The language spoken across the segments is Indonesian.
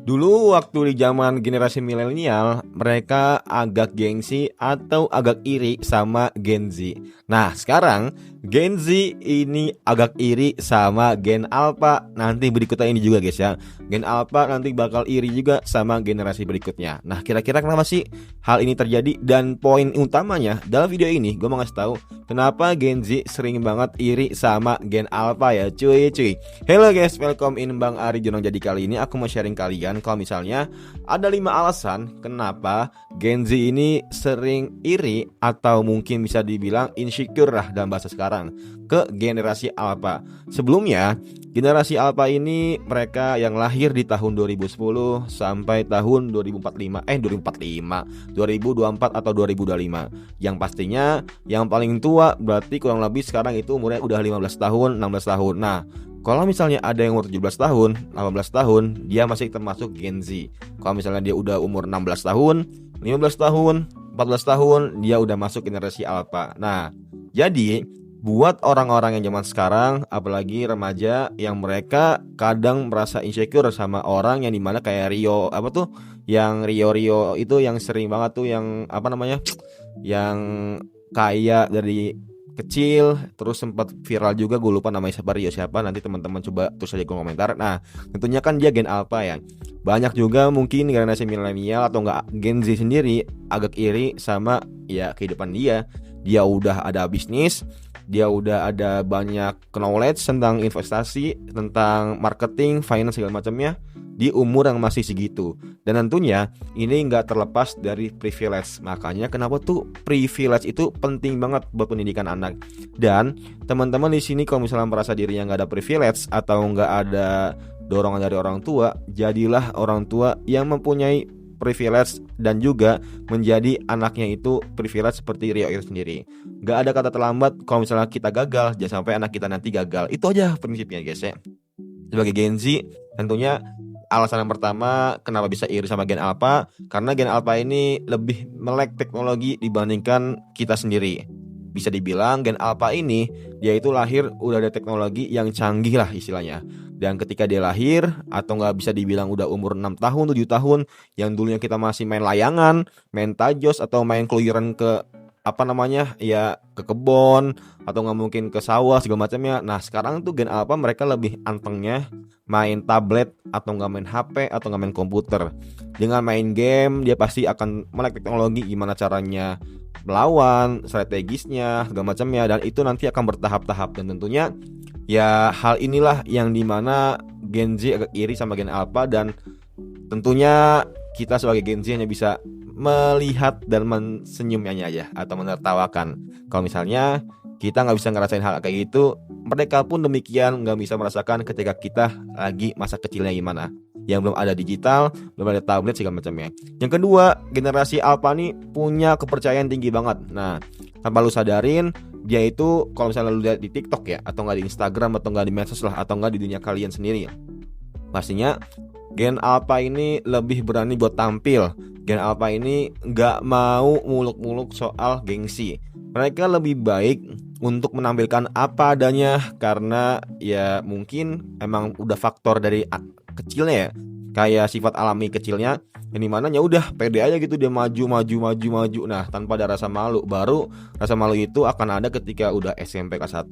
Dulu waktu di zaman generasi milenial, mereka agak gengsi atau agak iri sama Gen Z. Nah, sekarang Gen Z ini agak iri sama Gen Alpha. Nanti berikutnya ini juga guys ya. Gen Alpha nanti bakal iri juga sama generasi berikutnya. Nah, kira-kira kenapa sih hal ini terjadi? Dan poin utamanya dalam video ini gue mau ngasih tahu kenapa Gen Z sering banget iri sama Gen Alpha ya cuy. Hello guys, welcome in Bang Ari Jonong. Jadi kali ini aku mau sharing kalian kalau misalnya ada 5 alasan kenapa Gen Z ini sering iri atau mungkin bisa dibilang insecure lah dalam bahasa sekarang ke generasi Alpha. Sebelumnya, generasi Alpha ini mereka yang lahir di tahun 2010 sampai tahun 2024 atau 2025. Yang pastinya yang paling tua berarti kurang lebih sekarang itu umurnya udah 15 tahun, 16 tahun. Nah, kalau misalnya ada yang umur 17 tahun, 18 tahun, dia masih termasuk Gen Z. Kalau misalnya dia udah umur 16 tahun, 15 tahun, 14 tahun, dia udah masuk generasi Alpha. Nah, jadi buat orang-orang yang zaman sekarang, apalagi remaja yang mereka kadang merasa insecure sama orang yang dimana kayak Rio, apa tuh? Yang Rio itu yang sering banget tuh yang apa namanya? Yang kayak dari kecil terus sempat viral juga, gue lupa namanya siapa, Rio siapa, nanti teman-teman coba tulis aja di komentar. Nah, tentunya kan dia Gen Alpha ya. Banyak juga mungkin generasi milenial atau enggak Gen Z sendiri agak iri sama ya kehidupan dia. Dia udah ada bisnis, dia udah ada banyak knowledge tentang investasi, tentang marketing, finance segala macamnya di umur yang masih segitu. Dan tentunya ini nggak terlepas dari privilege. Makanya kenapa tuh privilege itu penting banget buat pendidikan anak. Dan teman-teman di sini kalau misalnya merasa dirinya nggak ada privilege atau nggak ada dorongan dari orang tua, jadilah orang tua yang mempunyai privilege dan juga menjadi anaknya itu privilege seperti Rio itu sendiri. Gak ada kata terlambat kalau misalnya kita gagal, jangan sampai anak kita nanti gagal. Itu aja prinsipnya guys ya. Sebagai Gen Z, tentunya alasan yang pertama kenapa bisa iri sama Gen Alpha, karena Gen Alpha ini lebih melek teknologi dibandingkan kita sendiri. Bisa dibilang Gen Alpha ini dia itu lahir udah ada teknologi yang canggih lah istilahnya. Dan ketika dia lahir atau nggak bisa dibilang udah umur 6 tahun, 7 tahun, yang dulunya kita masih main layangan, main tajos atau main keluyuran ke apa namanya ya ke kebun atau nggak mungkin ke sawah segala macamnya. Nah sekarang tuh Gen Alpha mereka lebih antengnya main tablet atau nggak main HP atau nggak main komputer. Dengan main game dia pasti akan melek teknologi, gimana caranya melawan, strategisnya segala macamnya, dan itu nanti akan bertahap-tahap. Dan tentunya ya hal inilah yang dimana Gen Z agak iri sama Gen Alpha. Dan tentunya kita sebagai Gen Z hanya bisa melihat dan mensenyumnya aja atau menertawakan. Kalau misalnya kita nggak bisa ngerasain hal kayak gitu, mereka pun demikian nggak bisa merasakan ketika kita lagi masa kecilnya gimana, yang belum ada digital, belum ada tablet segala macamnya. Yang kedua, generasi Alpha nih punya kepercayaan tinggi banget. Nah, tanpa lu sadarin, dia itu kalau misalnya lu lihat di TikTok ya, atau nggak di Instagram, atau nggak di medsos lah, atau nggak di dunia kalian sendiri ya, pastinya Gen Alpha ini lebih berani buat tampil. Gen Alpha ini nggak mau muluk-muluk soal gengsi. Mereka lebih baik untuk menampilkan apa adanya, karena ya mungkin emang udah faktor dari kecilnya ya, kayak sifat alami kecilnya, yang dimana ya udah pede aja gitu, dia maju. Nah, tanpa ada rasa malu. Baru rasa malu itu akan ada ketika udah SMP kelas 1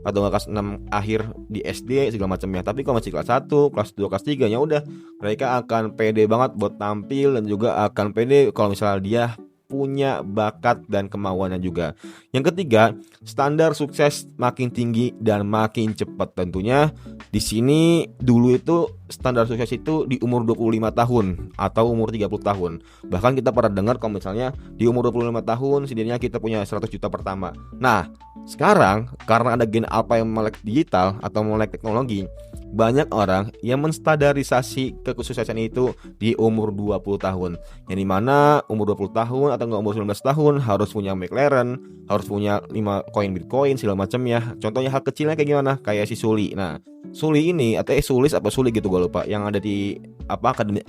atau kelas 6 akhir di SD segala macamnya. Tapi kalau masih kelas 1, kelas 2, kelas 3 ya udah mereka akan pede banget buat tampil, dan juga akan pede kalau misalnya dia punya bakat dan kemauannya juga. Yang ketiga, standar sukses makin tinggi dan makin cepat. Tentunya di sini dulu itu standar sukses itu di umur 25 tahun atau umur 30 tahun. Bahkan kita pernah dengar kalau misalnya di umur 25 tahun setidaknya kita punya 100 juta pertama. Nah, sekarang karena ada Gen Alpha yang melek digital atau melek teknologi, banyak orang yang menstandarisasi kesuksesan itu di umur 20 tahun. Yang dimana umur 20 tahun atau enggak umur 19 tahun harus punya McLaren, harus punya 5 koin Bitcoin segala macam ya. Contohnya hal kecilnya kayak gimana? Kayak si Suli. Nah, Suli ini atau Sulis apa Suli gitu gue lupa, yang ada di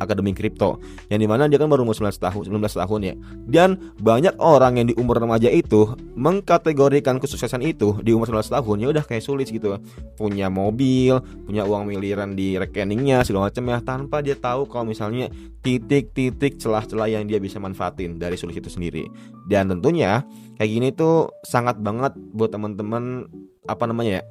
akademi kripto, yang dimana dia kan baru umur 19 tahun ya. Dan banyak orang yang di umur remaja itu mengkategorikan kesuksesan itu di umur 19 tahun ya udah kayak Sulis gitu, punya mobil, punya uang miliaran di rekeningnya segala macam ya, tanpa dia tahu kalau misalnya titik-titik celah-celah yang dia bisa manfaatin dari Sulis itu sendiri. Dan tentunya kayak gini tuh sangat banget buat teman-teman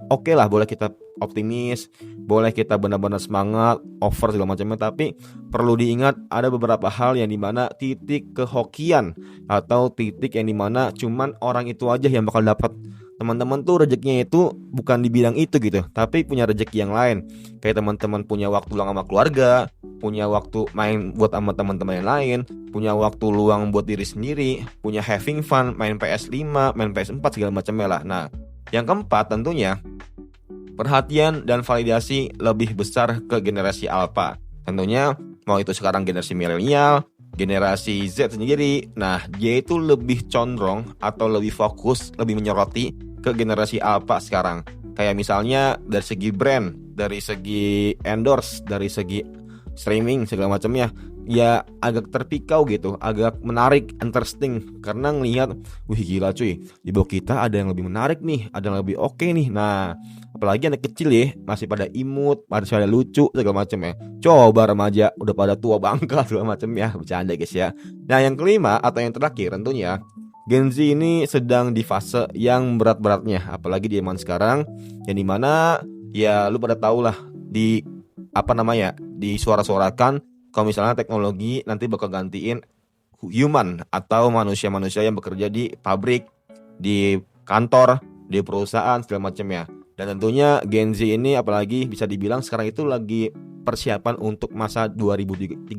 oke lah, boleh kita optimis, boleh kita benar-benar semangat, over segala macamnya, tapi perlu diingat ada beberapa hal yang dimana titik kehokian atau titik yang dimana cuman orang itu aja yang bakal dapat. Teman-teman tuh rezekinya itu bukan di bidang itu gitu, tapi punya rezeki yang lain. Kayak teman-teman punya waktu luang sama keluarga, punya waktu main buat sama teman-teman yang lain, punya waktu luang buat diri sendiri, punya having fun, main PS5, main PS4 segala macamnya lah. Nah, yang keempat tentunya perhatian dan validasi lebih besar ke generasi alpha. Tentunya mau itu sekarang generasi milenial, generasi Z sendiri. Nah, dia itu lebih condong atau lebih fokus, lebih menyoroti ke generasi alpha sekarang. Kayak misalnya dari segi brand, dari segi endorse, dari segi streaming segala macamnya, ya agak terpikau gitu, agak menarik, interesting, karena ngelihat, wih gila cuy, di bawah kita ada yang lebih menarik nih, ada yang lebih oke nih. Nah, apalagi anak kecil ya, masih pada imut, masih pada lucu segala macam ya. Coba remaja udah pada tua bangka segala macam ya, bercanda guys ya. Nah, yang kelima atau yang terakhir tentunya Gen Z ini sedang di fase yang berat-beratnya, apalagi di zaman sekarang, yang dimana ya lu pada tahu lah disuara-suarakan kalau misalnya teknologi nanti bakal gantiin human atau manusia-manusia yang bekerja di pabrik, di kantor, di perusahaan segala macamnya. Dan tentunya Gen Z ini apalagi bisa dibilang sekarang itu lagi persiapan untuk masa 2030.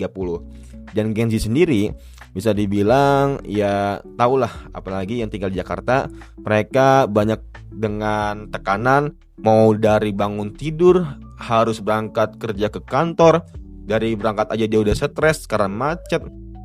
Dan Gen Z sendiri bisa dibilang ya tahulah, apalagi yang tinggal di Jakarta, mereka banyak dengan tekanan, mau dari bangun tidur harus berangkat kerja ke kantor. Dari berangkat aja dia udah stres karena macet,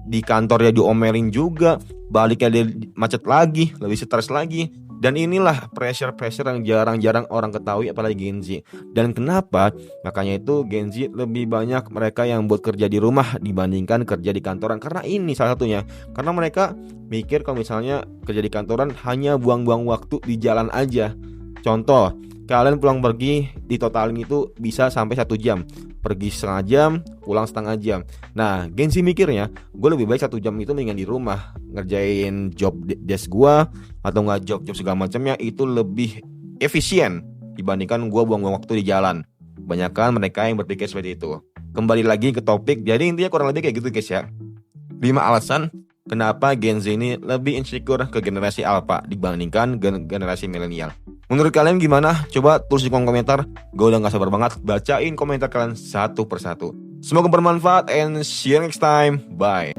di kantornya diomelin juga, baliknya dia macet lagi, lebih stres lagi. Dan inilah pressure yang jarang-jarang orang ketahui, apalagi Gen Z. Dan kenapa? Makanya itu Gen Z lebih banyak mereka yang buat kerja di rumah dibandingkan kerja di kantoran. Karena ini salah satunya, karena mereka mikir kalau misalnya kerja di kantoran hanya buang-buang waktu di jalan aja. Contoh, kalian pulang pergi di totalin itu bisa sampai 1 jam, pergi setengah jam, pulang setengah jam. Nah, Gen Z mikirnya, gue lebih baik 1 jam itu mendingan di rumah ngerjain job desk gue atau nggak job segala macamnya, itu lebih efisien dibandingkan gue buang-buang waktu di jalan. Kebanyakan mereka yang berpikir seperti itu. Kembali lagi ke topik, jadi intinya kurang lebih kayak gitu guys ya. 5 alasan kenapa Gen Z ini lebih insecure ke generasi alpha dibandingkan generasi milenial. Menurut kalian gimana? Coba tulis di kolom komentar. Gue udah gak sabar banget bacain komentar kalian satu persatu. Semoga bermanfaat and see you next time. Bye.